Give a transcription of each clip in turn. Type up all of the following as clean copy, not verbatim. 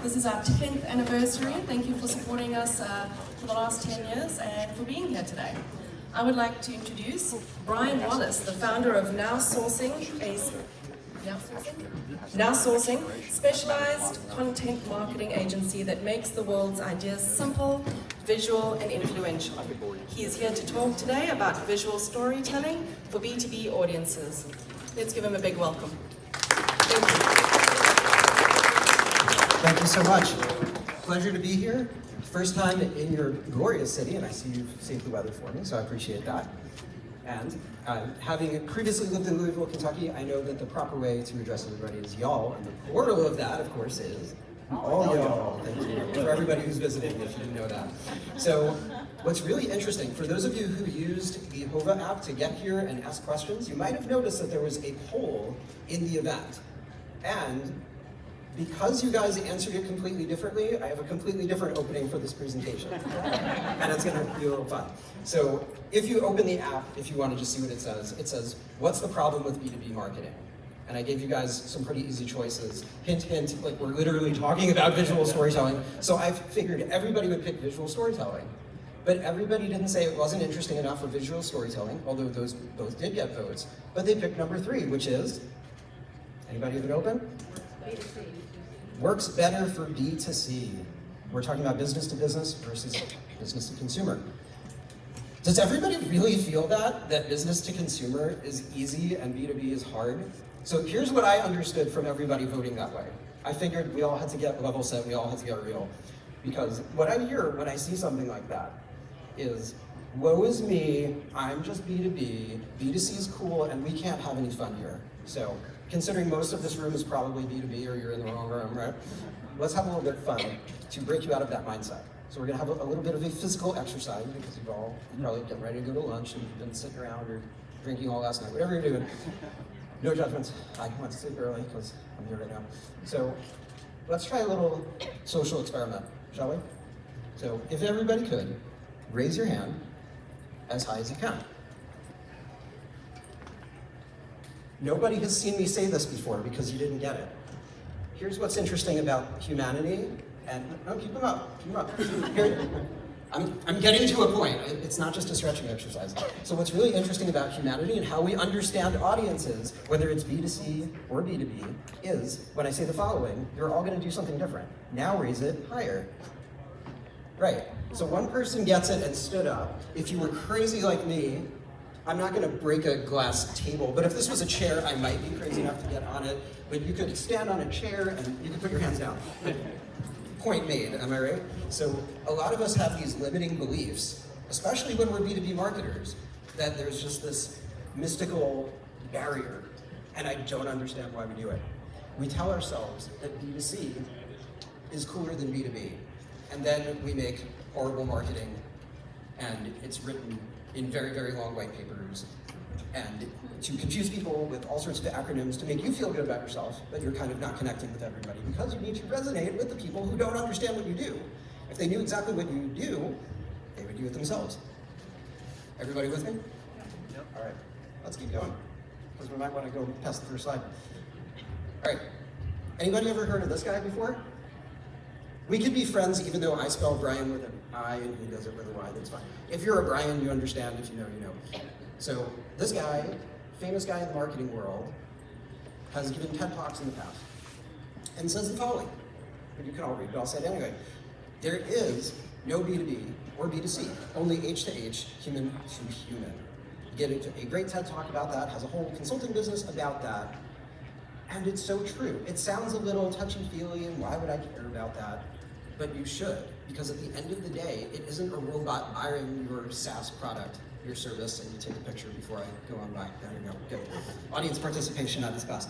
This is our 10th anniversary. Thank you for supporting us for the last 10 years and for being here today. I would like to introduce Brian Wallace, the founder of NowSourcing, specialized content marketing agency that makes the world's ideas simple, visual, and influential. He is here to talk today about visual storytelling for B2B audiences. Let's give him a big welcome. Thank you. Thank you so much. Pleasure to be here. First time in your glorious city, and I see you've saved the weather for me, so I appreciate that. And having previously lived in Louisville, Kentucky, I know that the proper way to address everybody is y'all, and the plural of that, of course, is all y'all. Thank you. For everybody who's visiting, if you didn't know that. So, what's really interesting, for those of you who used the Hova app to get here and ask questions, you might have noticed that there was a poll in the event. And because you guys answered it completely differently, I have a completely different opening for this presentation. And it's gonna be a little fun. So if you open the app, if you wanna just see what it says, what's the problem with B2B marketing? And I gave you guys some pretty easy choices. Hint, hint, like we're literally talking about visual storytelling. So I figured everybody would pick visual storytelling. But everybody didn't say it wasn't interesting enough for visual storytelling, although those both did get votes. But they picked number 3, which is, anybody have it open? B2C. Works better for B2C. We're talking about business to business versus business to consumer. Does everybody really feel that business to consumer is easy and B2B is hard? So here's what I understood from everybody voting that way. I figured we all had to get level set, we all had to get real. Because what I hear when I see something like that is, woe is me, I'm just B2B, B2C is cool, and we can't have any fun here. So, considering most of this room is probably B2B or you're in the wrong room, right? Let's have a little bit of fun to break you out of that mindset. So we're gonna have a little bit of a physical exercise because you've all probably getting ready to go to lunch and you've been sitting around or drinking all last night, whatever you're doing. No judgments. I went to sleep early because I'm here right now. So let's try a little social experiment, shall we? So if everybody could, raise your hand as high as you can. Nobody has seen me say this before because you didn't get it. Here's what's interesting about humanity, and no, keep them up, keep them up. Here, I'm getting to a point. It's not just a stretching exercise. So what's really interesting about humanity and how we understand audiences, whether it's B2C or B2B, is when I say the following, you're all gonna do something different. Now raise it higher. Right, so one person gets it and stood up. If you were crazy like me, I'm not gonna break a glass table, but if this was a chair, I might be crazy enough to get on it. But you could stand on a chair and you could put your hands down. Point made, am I right? So a lot of us have these limiting beliefs, especially when we're B2B marketers, that there's just this mystical barrier, and I don't understand why we do it. We tell ourselves that B2C is cooler than B2B, and then we make horrible marketing, and it's written in very, very long white papers, and to confuse people with all sorts of acronyms to make you feel good about yourself, but you're kind of not connecting with everybody because you need to resonate with the people who don't understand what you do. If they knew exactly what you do, they would do it themselves. Everybody with me? Yep. All right, let's keep going, because we might want to go past the first slide. All right, anybody ever heard of this guy before? We could be friends even though I spell Brian with an I and he does it with a Y, that's fine. If you're a Brian, you understand. If you know, you know. So this guy, famous guy in the marketing world, has given TED Talks in the past and says the following, but you can all read it, I'll say it anyway. There is no B2B or B2C, only H to H, human to human. Get a great TED Talk about that, has a whole consulting business about that, and it's so true. It sounds a little touchy-feely, and why would I care about that? But you should, because at the end of the day, it isn't a robot buying your SaaS product, your service, and you take a picture before I go on by. There you go, good. Audience participation at its best.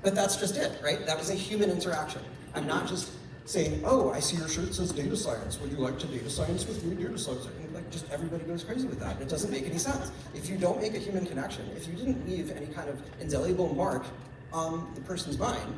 But that's just it, right? That was a human interaction. I'm not just saying, oh, I see your shirt says data science. Would you like to data science with me, data science? And like, just everybody goes crazy with that. It doesn't make any sense. If you don't make a human connection, if you didn't leave any kind of indelible mark on the person's mind,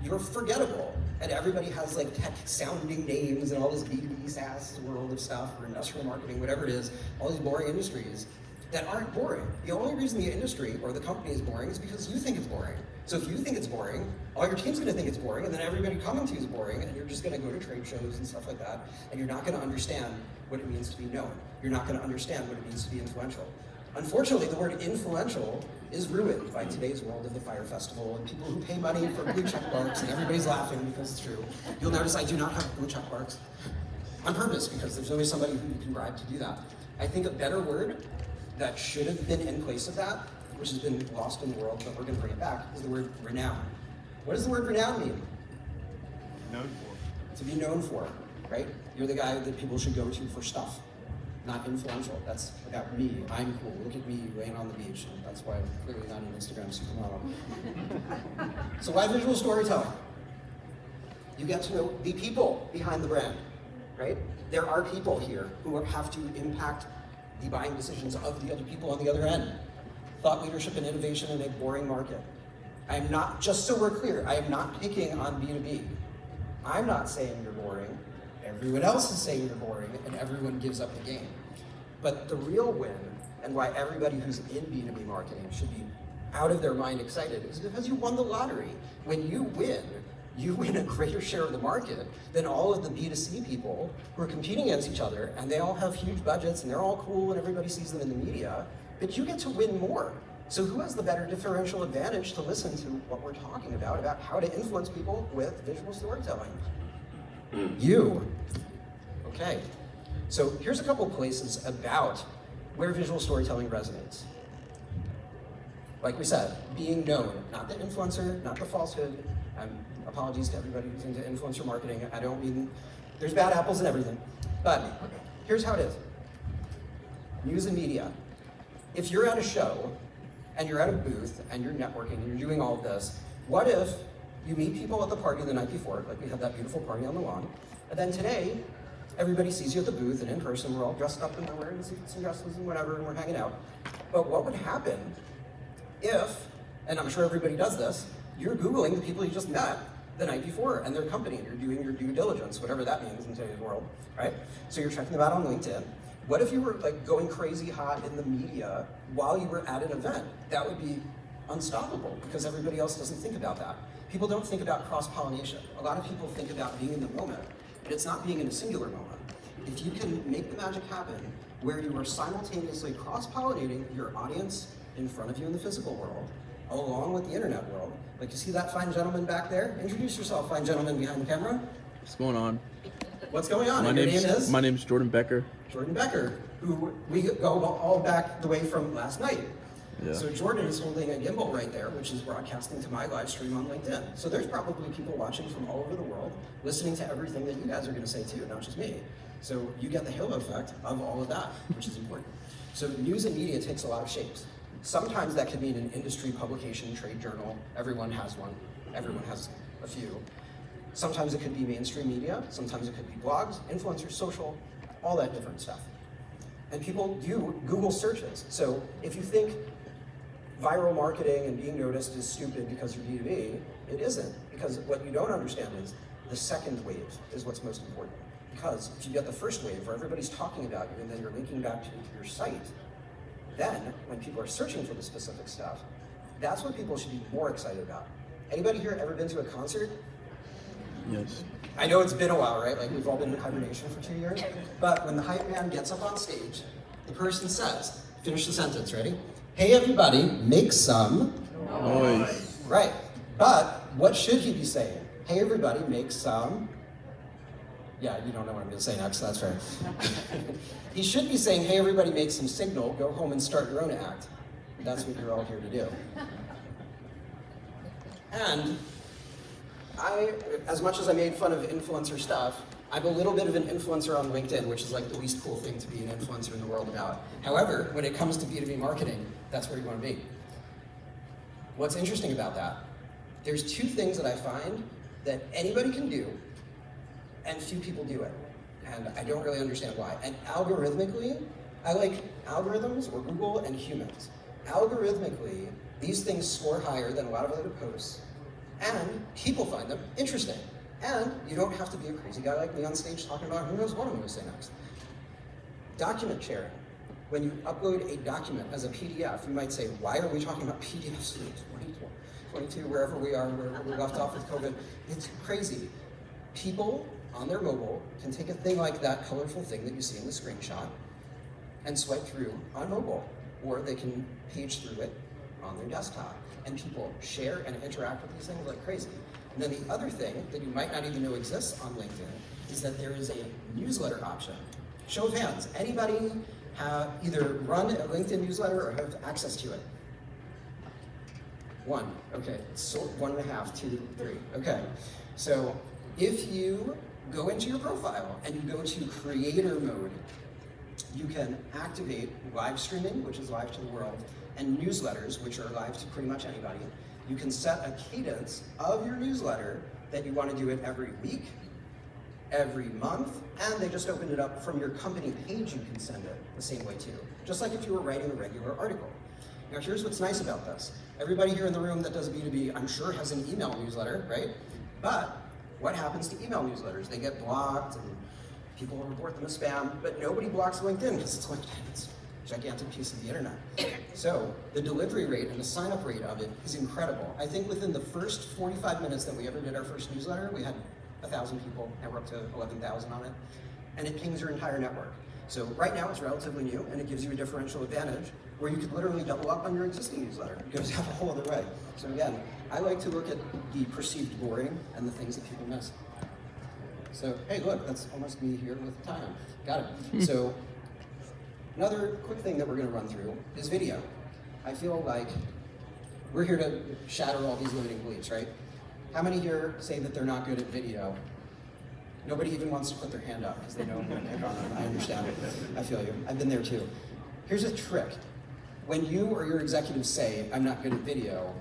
you're forgettable. And everybody has like tech sounding names and all this B2B SaaS world of stuff or industrial marketing, whatever it is, all these boring industries. that aren't boring. The only reason the industry or the company is boring is because you think it's boring. So if you think it's boring, all your team's gonna think it's boring, and then everybody coming to you is boring, and you're just gonna go to trade shows and stuff like that, and you're not gonna understand what it means to be known. You're not gonna understand what it means to be influential. Unfortunately, the word influential is ruined by today's world of the Fire Festival and people who pay money for blue check marks, and everybody's laughing because it's true. You'll notice I do not have blue check marks on purpose, because there's always somebody who you can bribe to do that. I think a better word that should have been in place of that, which has been lost in the world, but we're going to bring it back, is the word renown. What does the word renown mean? Known for. To be known for, right? You're the guy that people should go to for stuff, not influential. That's about me. I'm cool. Look at me laying on the beach. And that's why I'm clearly not an Instagram supermodel. So why visual storytelling? You get to know the people behind the brand, right? There are people here who have to impact the buying decisions of the other people on the other end. Thought leadership and innovation in a boring market. I'm not, just so we're clear, I am not picking on B2B. I'm not saying you're boring. Everyone else is saying you're boring, and everyone gives up the game. But the real win, and why everybody who's in B2B marketing should be out of their mind excited, is because you won the lottery. When you win a greater share of the market than all of the B2C people who are competing against each other, and they all have huge budgets, and they're all cool, and everybody sees them in the media, but you get to win more. So who has the better differential advantage to listen to what we're talking about how to influence people with visual storytelling? You. Okay, so here's a couple places about where visual storytelling resonates. Like we said, being known, not the influencer, not the falsehood. Apologies to everybody who's into influencer marketing. I don't mean, there's bad apples and everything. But here's how it is. News and media. If you're at a show, and you're at a booth, and you're networking, and you're doing all of this, what if you meet people at the party the night before, like we had that beautiful party on the lawn, and then today, everybody sees you at the booth, and in person, we're all dressed up, and we're wearing suits and dresses and whatever, and we're hanging out. But what would happen if, and I'm sure everybody does this, you're Googling the people you just met the night before and their company, and you're doing your due diligence, whatever that means in today's world, right? So you're checking them out on LinkedIn. What if you were like going crazy hot in the media while you were at an event? That would be unstoppable because everybody else doesn't think about that. People don't think about cross-pollination. A lot of people think about being in the moment, but it's not being in a singular moment. If you can make the magic happen where you are simultaneously cross-pollinating your audience in front of you in the physical world, along with the internet world, like you see that fine gentleman back there? Introduce yourself, fine gentleman behind the camera. What's going on? What's going on? My name's Jordan Becker. Jordan Becker, who we go all back the way from last night. Yeah. So Jordan is holding a gimbal right there, which is broadcasting to my live stream on LinkedIn. So there's probably people watching from all over the world, listening to everything that you guys are gonna say too, not just me. So you get the halo effect of all of that, which is important. So news and media takes a lot of shapes. Sometimes that could mean an industry publication, trade journal. Everyone has one. Everyone has a few. Sometimes it could be mainstream media. Sometimes it could be blogs, influencers, social, all that different stuff. And people do Google searches. So if you think viral marketing and being noticed is stupid because you're B2B, it isn't. Because what you don't understand is the second wave is what's most important. Because if you get the first wave where everybody's talking about you and then you're linking back to your site, then when people are searching for the specific stuff, that's what people should be more excited about. Anybody here ever been to a concert? Yes. I know it's been a while, right? Like we've all been in hibernation for 2 years. But when the hype man gets up on stage, the person says, finish the sentence, ready? Hey everybody, make some Noise. Right. But what should he be saying? Hey everybody, make some. Yeah, you don't know what I'm gonna say next, that's fair. He should be saying, hey everybody, make some signal, go home and start your own act. That's what you're all here to do. And as much as I made fun of influencer stuff, I'm a little bit of an influencer on LinkedIn, which is like the least cool thing to be an influencer in the world about. However, when it comes to B2B marketing, that's where you want to be. What's interesting about that? There's two things that I find that anybody can do, and few people do it. And I don't really understand why. And algorithmically, I like algorithms or Google and humans. Algorithmically, these things score higher than a lot of other posts, and people find them interesting. And you don't have to be a crazy guy like me on stage talking about who knows what I'm going to say next. Document sharing. When you upload a document as a PDF, you might say, why are we talking about PDFs in 2022, wherever we are, wherever we left off with COVID? It's crazy. People on their mobile can take a thing like that colorful thing that you see in the screenshot and swipe through on mobile, or they can page through it on their desktop. And people share and interact with these things like crazy. And then the other thing that you might not even know exists on LinkedIn is that there is a newsletter option. Show of hands, anybody either run a LinkedIn newsletter or have access to it? One, okay, so 1.5, 2, 3, okay. So if you go into your profile and you go to creator mode, you can activate live streaming, which is live to the world, and newsletters, which are live to pretty much anybody. You can set a cadence of your newsletter that you want to do it every week, every month, and they just opened it up from your company page. You can send it the same way too, just like if you were writing a regular article. Now here's what's nice about this. Everybody here in the room that does a B2B, I'm sure, has an email newsletter, right? But what happens to email newsletters? They get blocked and people will report them as spam, but nobody blocks LinkedIn because it's LinkedIn. It's a gigantic piece of the internet. So the delivery rate and the sign-up rate of it is incredible. I think within the first 45 minutes that we ever did our first newsletter, we had 1,000 people, and we're up to 11,000 on it, and it pings your entire network. So right now it's relatively new, and it gives you a differential advantage where you could literally double up on your existing newsletter. It goes out a whole other way. So again, I like to look at the perceived boring and the things that people miss. So, hey, look, that's almost me here with time. Got it. So, another quick thing that we're going to run through is video. I feel like we're here to shatter all these limiting beliefs, right? How many here say that they're not good at video? Nobody even wants to put their hand up because they know I'm going to pick on them. I understand it. I feel you. I've been there too. Here's a trick. When you or your executives say, I'm not good at video,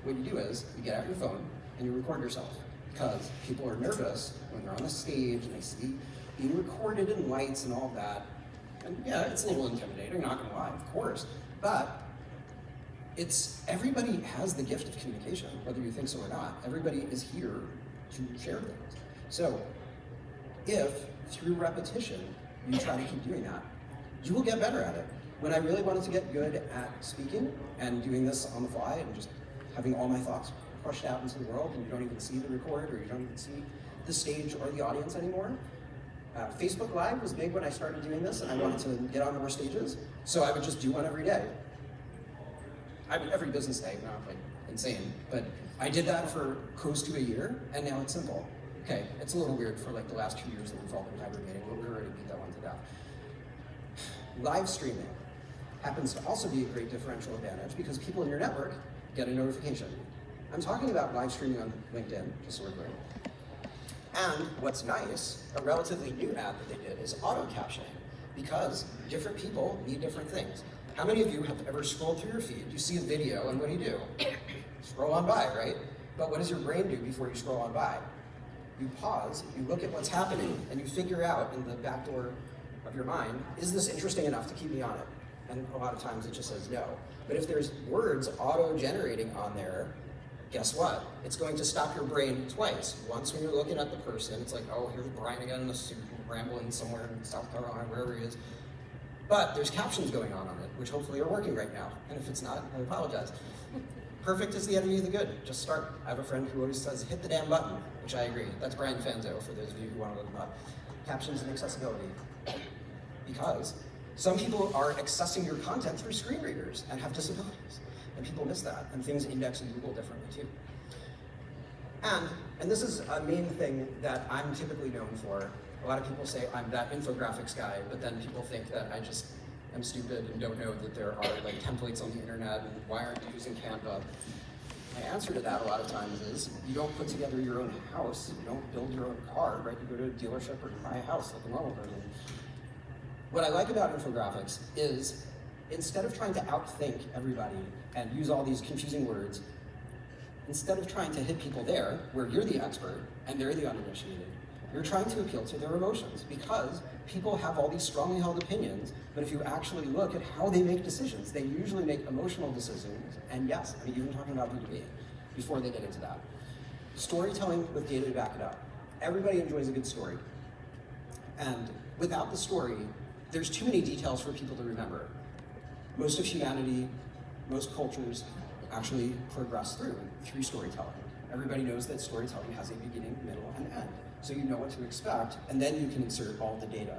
what you do is you get out your phone and you record yourself. Because people are nervous when they're on the stage and they see being recorded in lights and all that. And yeah, it's a little intimidating, not gonna lie, of course. But everybody has the gift of communication, whether you think so or not. Everybody is here to share things. So if through repetition you try to keep doing that, you will get better at it. When I really wanted to get good at speaking and doing this on the fly and just having all my thoughts pushed out into the world and you don't even see the record or you don't even see the stage or the audience anymore. Facebook Live was big when I started doing this and I wanted to get on more stages, so I would just do one every day. I mean, every business day, not like insane, but I did that for close to a year and now it's simple. Okay, it's a little weird for like the last 2 years that we've all been hibernating, but we already beat that one to death. Live streaming happens to also be a great differential advantage because people in your network get a notification. I'm talking about live streaming on LinkedIn, just so we're clear. And what's nice, a relatively new ad that they did is auto captioning, because different people need different things. How many of you have ever scrolled through your feed, you see a video, and what do? Scroll on by, right? But what does your brain do before you scroll on by? You pause, you look at what's happening, and you figure out in the back door of your mind, is this interesting enough to keep me on it? And a lot of times it just says no. But if there's words auto-generating on there, guess what? It's going to stop your brain twice. Once when you're looking at the person, it's like, oh, here's Brian again in a suit, rambling somewhere in South Carolina, wherever he is. But there's captions going on it, which hopefully are working right now. And if it's not, I apologize. Perfect is the enemy of the good. Just start. I have a friend who always says, hit the damn button, which I agree. That's Brian Fanzo, for those of you who want to look him up. Captions and accessibility. Because some people are accessing your content through screen readers and have disabilities. And people miss that, and things index in Google differently too. And this is a main thing that I'm typically known for. A lot of people say I'm that infographics guy, but then people think that I just am stupid and don't know that there are like templates on the internet and why aren't you using Canva? My answer to that a lot of times is you don't put together your own house, you don't build your own car, right? You go to a dealership or you buy a house like a normal person. What I like about infographics is instead of trying to outthink everybody and use all these confusing words, instead of trying to hit people there, where you're the expert and they're the uninitiated, you're trying to appeal to their emotions, because people have all these strongly held opinions, but if you actually look at how they make decisions, they usually make emotional decisions, and yes, I mean, even talking about B2B, before they get into that. Storytelling with data to back it up. Everybody enjoys a good story. And without the story, there's too many details for people to remember. Most of humanity, most cultures actually progress through storytelling. Everybody knows that storytelling has a beginning, middle, and end. So you know what to expect, and then you can insert all the data.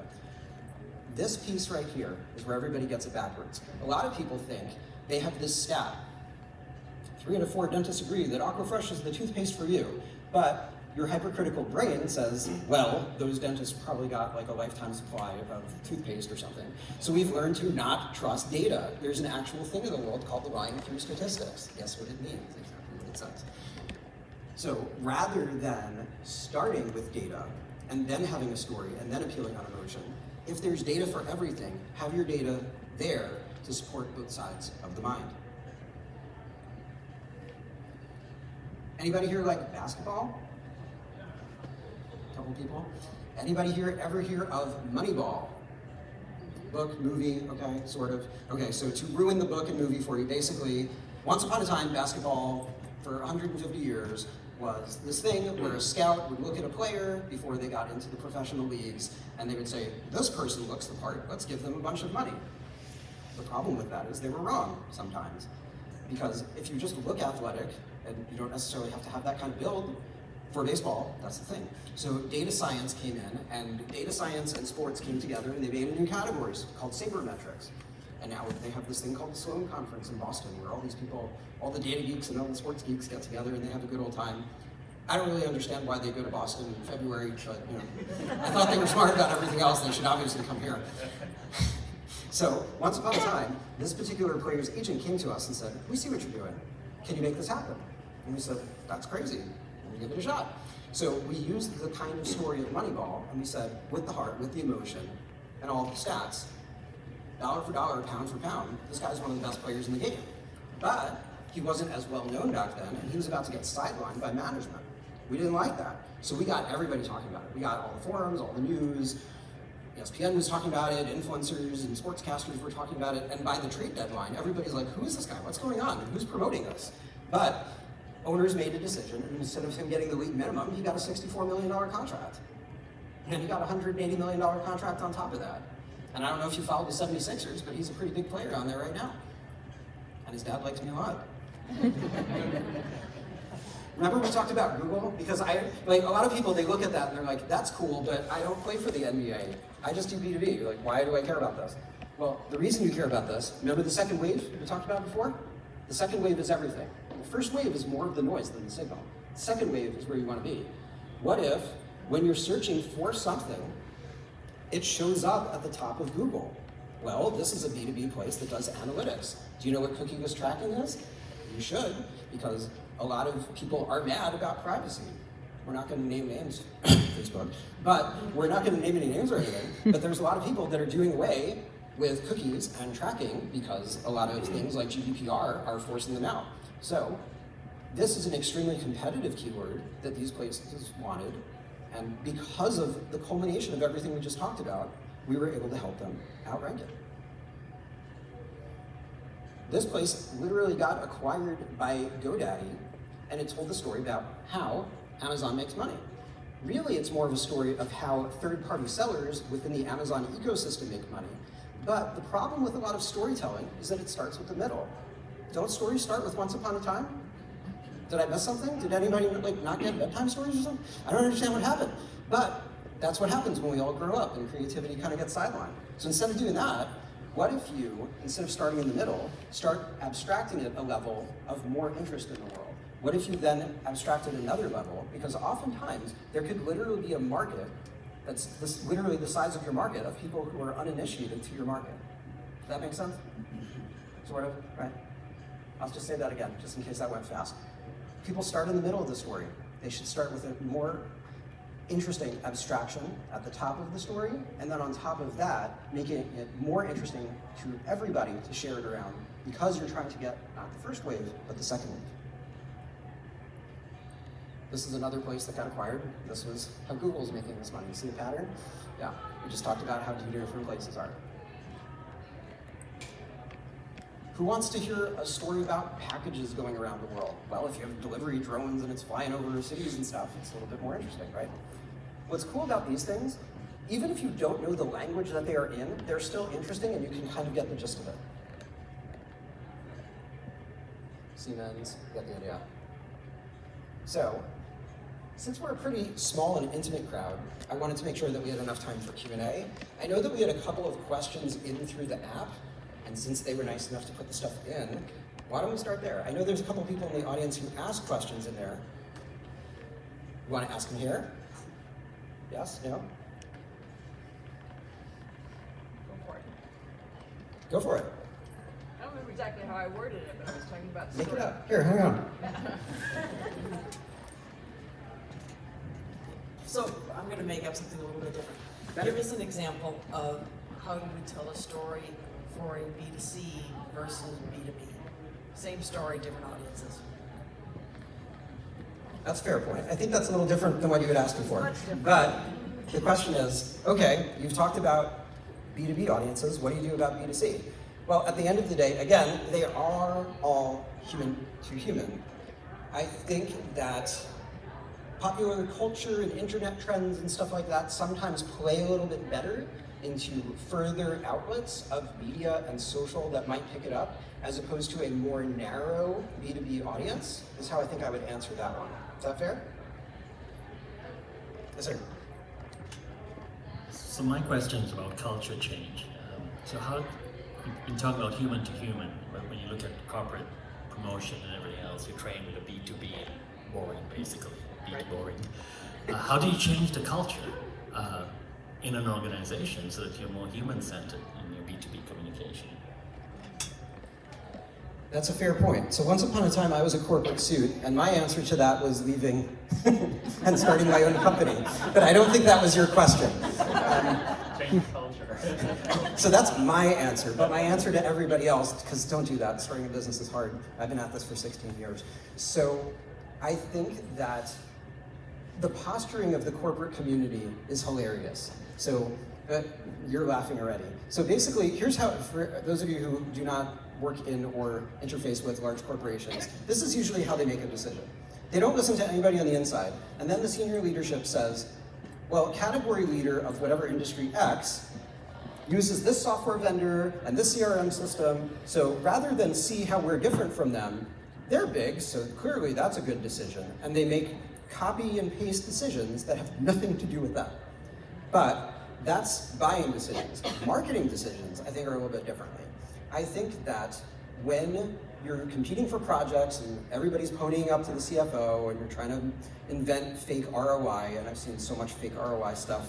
This piece right here is where everybody gets it backwards. A lot of people think they have this stat. 3 out of 4 dentists agree that Aquafresh is the toothpaste for you. But your hypercritical brain says, well, those dentists probably got like a lifetime supply of toothpaste or something. So we've learned to not trust data. There's an actual thing in the world called the line through statistics. Guess what it means? Exactly what it says. So rather than starting with data and then having a story and then appealing on emotion, if there's data for everything, have your data there to support both sides of the mind. Anybody here like basketball? A couple people. Anybody here ever hear of Moneyball? Book, movie, okay, sort of. Okay, so to ruin the book and movie for you, basically, once upon a time, basketball for 150 years was this thing where a scout would look at a player before they got into the professional leagues, and they would say, this person looks the part, let's give them a bunch of money. The problem with that is they were wrong sometimes, because if you just look athletic, and you don't necessarily have to have that kind of build for baseball, that's the thing. So data science came in, and data science and sports came together, and they made new categories called sabermetrics. And now they have this thing called the Sloan Conference in Boston, where all these people, all the data geeks and all the sports geeks get together and they have a good old time. I don't really understand why they go to Boston in February, but you know, I thought they were smart about everything else, they should obviously come here. So, once upon a time, this particular player's agent came to us and said, we see what you're doing. Can you make this happen? And we said, that's crazy. We'll give it a shot. So we used the kind of story of Moneyball, and we said, with the heart, with the emotion, and all the stats, dollar for dollar, pound for pound, this guy's one of the best players in the game. But he wasn't as well known back then, and he was about to get sidelined by management. We didn't like that. So we got everybody talking about it. We got all the forums, all the news, ESPN was talking about it, influencers and sportscasters were talking about it, and by the trade deadline, everybody's like, who is this guy? What's going on? Who's promoting this? But owners made a decision, and instead of him getting the league minimum, he got a $64 million contract. And he got a $180 million contract on top of that. And I don't know if you followed the 76ers, but he's a pretty big player on there right now. And his dad likes me a lot. Remember we talked about Google? Because a lot of people, they look at that and they're like, that's cool, but I don't play for the NBA. I just do B2B. You're like, why do I care about this? Well, the reason you care about this, remember the second wave we talked about before? The second wave is everything. The first wave is more of the noise than the signal. The second wave is where you want to be. What if, when you're searching for something, it shows up at the top of Google? Well, this is a B2B place that does analytics. Do you know what cookieless tracking is? You should, because a lot of people are mad about privacy. We're not going to name names, Facebook, but we're not going to name any names or anything, but there's a lot of people that are doing away with cookies and tracking because a lot of things like GDPR are forcing them out. So this is an extremely competitive keyword that these places wanted, and because of the culmination of everything we just talked about, we were able to help them outrank it. This place literally got acquired by GoDaddy, and it told the story about how Amazon makes money. Really, it's more of a story of how third-party sellers within the Amazon ecosystem make money. But the problem with a lot of storytelling is that it starts with the middle. Don't stories start with once upon a time? Did I miss something? Did anybody not get bedtime stories or something? I don't understand what happened. But that's what happens when we all grow up and creativity kind of gets sidelined. So instead of doing that, what if you, instead of starting in the middle, start abstracting it a level of more interest in the world? What if you then abstracted another level? Because oftentimes, there could literally be a market that's literally the size of your market of people who are uninitiated to your market. Does that make sense? Sort of, right? I'll just say that again, just in case that went fast. People start in the middle of the story. They should start with a more interesting abstraction at the top of the story, and then on top of that, making it more interesting to everybody to share it around, because you're trying to get not the first wave, but the second wave. This is another place that got acquired. This was how Google's making this money. You see the pattern? Yeah, we just talked about how two different places are. Who wants to hear a story about packages going around the world? Well, if you have delivery drones and it's flying over cities and stuff, it's a little bit more interesting, right? What's cool about these things even if you don't know the language that they are in, they're still interesting and you can kind of get the gist of it. Siemens, get the idea. So, since we're a pretty small and intimate crowd, I wanted to make sure that we had enough time for Q&A. I know that we had a couple of questions in through the app, and since they were nice enough to put the stuff in, why don't we start there? I know there's a couple people in the audience who asked questions in there. You want to ask them here? Yes? No? Go for it. Go for it. I don't remember exactly how I worded it, but I was talking about Make it story. up. Here, hang on. So I'm going to make up something a little bit different. Give us an example of how you would tell a story for a B2C versus B2B. Same story, different audiences. That's a fair point. I think that's a little different than what you had asked before. But the question is, okay, you've talked about B2B audiences. What do you do about B2C? Well, at the end of the day, again, they are all human to human. I think that popular culture and internet trends and stuff like that sometimes play a little bit better into further outlets of media and social that might pick it up, as opposed to a more narrow B2B audience, is how I think I would answer that one. Is that fair? Yes, sir. So my question is about culture change. So how, you talk about human to human, but when you look at corporate promotion and everything else, you're trained with a B2B and boring, basically, B2 boring. How do you change the culture in an organization so that you're more human-centered in your B2B communication? That's a fair point. So once upon a time, I was a corporate suit, and my answer to that was leaving and starting my own company. But I don't think that was your question. Change culture. So that's my answer. But my answer to everybody else, because don't do that, starting a business is hard. I've been at this for 16 years. So I think that the posturing of the corporate community is hilarious. So you're laughing already. So basically, here's how, for those of you who do not work in or interface with large corporations, this is usually how they make a decision. They don't listen to anybody on the inside, and then the senior leadership says, well, category leader of whatever industry X uses this software vendor and this CRM system, so rather than see how we're different from them, they're big, so clearly that's a good decision, and they make copy and paste decisions that have nothing to do with them. But that's buying decisions. Marketing decisions, I think, are a little bit differently. I think that when you're competing for projects and everybody's ponying up to the CFO and you're trying to invent fake ROI, and I've seen so much fake ROI stuff,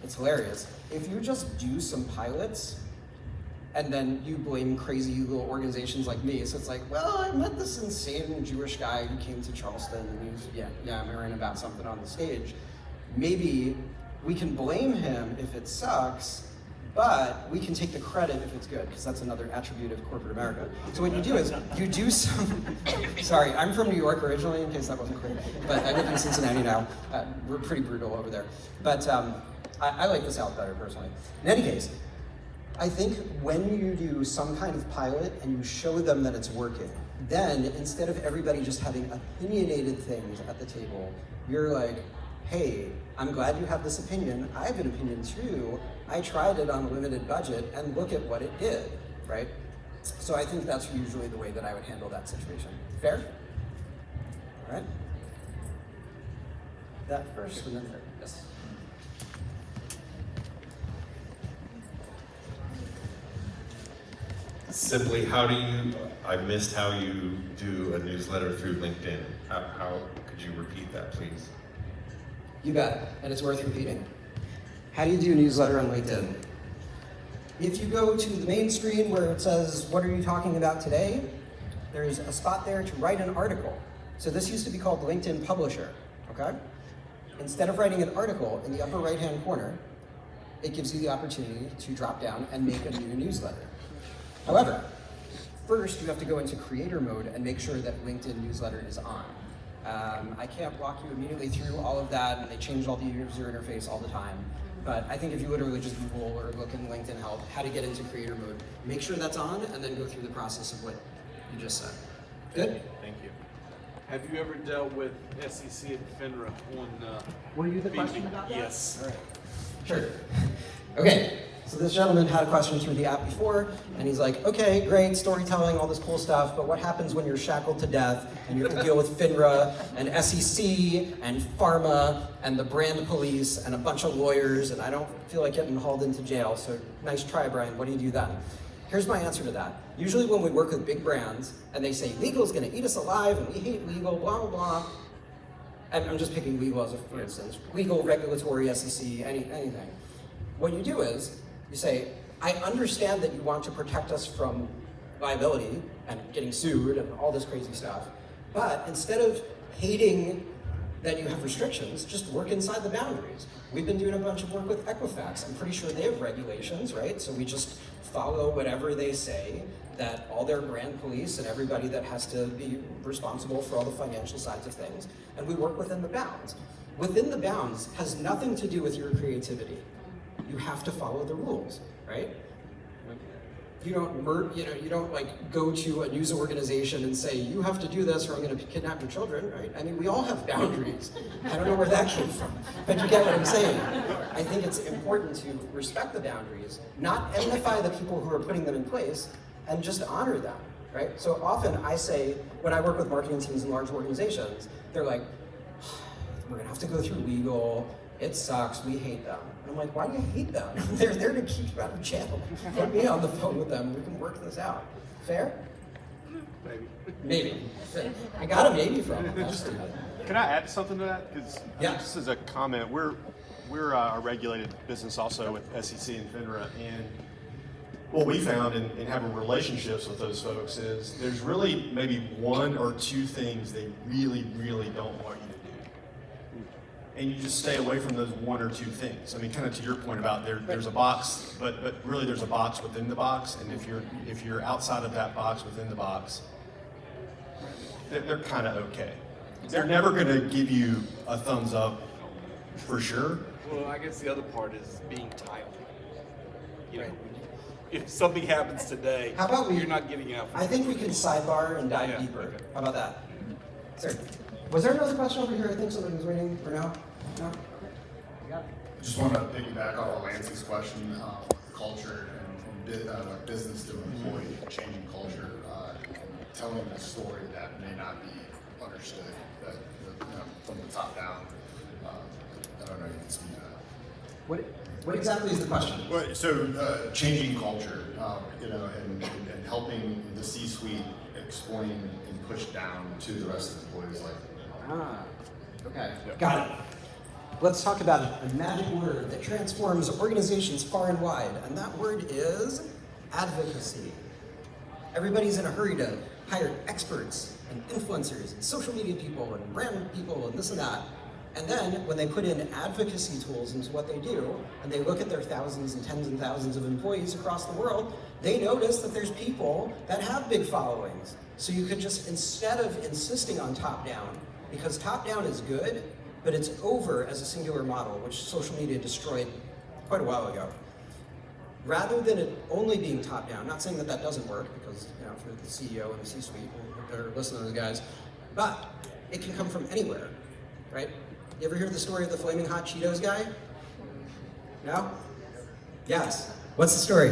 it's hilarious. If you just do some pilots and then you blame crazy little organizations like me, so it's like, well, I met this insane Jewish guy who came to Charleston and he was, yeah, I'm hearing about something on the stage. Maybe we can blame him if it sucks, but we can take the credit if it's good, because that's another attribute of corporate America. So what you do is, you do some, sorry, I'm from New York originally, in case that wasn't clear, but I live in Cincinnati now. We're pretty brutal over there. But I like the South better, personally. In any case, I think when you do some kind of pilot and you show them that it's working, then instead of everybody just having opinionated things at the table, you're like, hey, I'm glad you have this opinion. I have an opinion too. I tried it on a limited budget and look at what it did, right? So I think that's usually the way that I would handle that situation. Fair? All right. That first and then third. Yes. Simply, how do you, I missed how you do a newsletter through LinkedIn. How could you repeat that, please? You bet, and it's worth repeating. How do you do a newsletter on LinkedIn? If you go to the main screen where it says, what are you talking about today? There's a spot there to write an article. So this used to be called LinkedIn Publisher, okay? Instead of writing an article in the upper right-hand corner, it gives you the opportunity to drop down and make a new newsletter. However, first you have to go into creator mode and make sure that LinkedIn newsletter is on. I can't walk you immediately through all of that, and they change all the user interface all the time. But I think if you literally just Google or look in LinkedIn Help, how to get into creator mode, make sure that's on, and then go through the process of what you just said. Good? Thank you. Have you ever dealt with SEC and FINRA on Were you the B2B? question about that? Yes. All right. Sure. Okay, so this gentleman had a question through the app before, and he's like, okay, great, storytelling, all this cool stuff, but what happens when you're shackled to death and you have to deal with FINRA and SEC and pharma and the brand police and a bunch of lawyers, and I don't feel like getting hauled into jail, so nice try, Brian, what do you do then? Here's my answer to that. Usually when we work with big brands and they say legal's gonna eat us alive and we hate legal, blah, blah, blah. I'm just picking legal as a for instance. Legal, regulatory, SEC, anything. What you do is, you say, I understand that you want to protect us from liability and getting sued and all this crazy stuff, but instead of hating that you have restrictions, just work inside the boundaries. We've been doing a bunch of work with Equifax. I'm pretty sure they have regulations, right? So we just follow whatever they say, that all their brand police and everybody that has to be responsible for all the financial sides of things, and we work within the bounds. Within the bounds has nothing to do with your creativity. You have to follow the rules, right? You don't like go to a news organization and say, you have to do this or I'm gonna kidnap your children, right? I mean, we all have boundaries. I don't know where that came from, but you get what I'm saying. I think it's important to respect the boundaries, not enmify the people who are putting them in place, and just honor them, right? So often I say, when I work with marketing teams in large organizations, they're like, we're gonna have to go through legal, it sucks, we hate them. And I'm like, why do you hate them? They're there to keep you out of jail. Put me on the phone with them, we can work this out. Fair? Maybe. I got a maybe from them, that's stupid. Can I add something to that? Because Yeah. just as a comment, we're a regulated business also with SEC and FINRA, and what we found in having relationships with those folks is there's really maybe one or two things they really, really don't want you to do. And you just stay away from those one or two things. I mean, kind of to your point about there's a box, but really there's a box within the box, and if you're outside of that box within the box, they're kind of okay. They're never going to give you a thumbs up for sure. Well, I guess the other part is being timely. You know, if something happens today, How about you're not getting out. I think we can sidebar and dive Yeah, deeper. okay. How about that? Sir, was there another question over here? I think somebody was waiting, or no? No? You got it. I just want to piggyback off of Lance's question, culture and like business to employee, changing culture, telling a story that may not be understood that, from the top down. I don't know if you can speak to that. What exactly is the question? Well, so changing culture, and helping the C-suite explain and push down to the rest of the employees, Okay, got it. Let's talk about a magic word that transforms organizations far and wide, and that word is advocacy. Everybody's in a hurry to hire experts and influencers and social media people and brand people and this and that. And then when they put in advocacy tools into what they do, and they look at their thousands and tens and thousands of employees across the world, they notice that there's people that have big followings. So you could just, instead of insisting on top-down, because top-down is good, but it's over as a singular model, which social media destroyed quite a while ago. Rather than it only being top-down, not saying that that doesn't work, because if you're the CEO and the C-suite, they're listening to those guys, but it can come from anywhere, right? You ever hear the story of the Flaming Hot Cheetos guy? No? Yes. What's the story?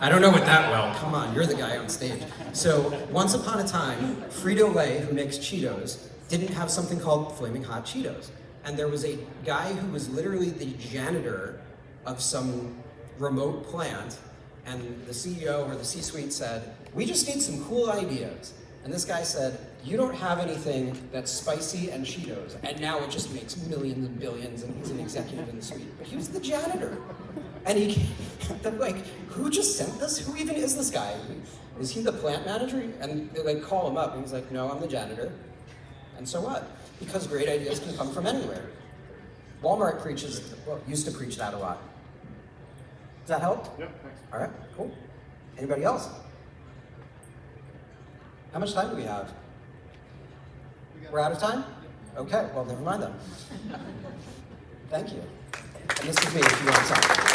I don't know it that well. Come on, you're the guy on stage. So, once upon a time, Frito-Lay, who makes Cheetos, didn't have something called Flaming Hot Cheetos. And there was a guy who was literally the janitor of some remote plant, and the CEO or the C-suite said, we just need some cool ideas. And this guy said, you don't have anything that's spicy and Cheetos, and now it just makes millions and billions, and he's an executive in the suite. But he was the janitor. And they're like, who just sent this? Who even is this guy? Is he the plant manager? And they call him up, and he's like, no, I'm the janitor. And so what? Because great ideas can come from anywhere. Walmart used to preach that a lot. Does that help? Yep, thanks. All right, cool. Anybody else? How much time do we have? We're out of time? Okay, well, never mind then. Thank you. And this is me if you want to talk.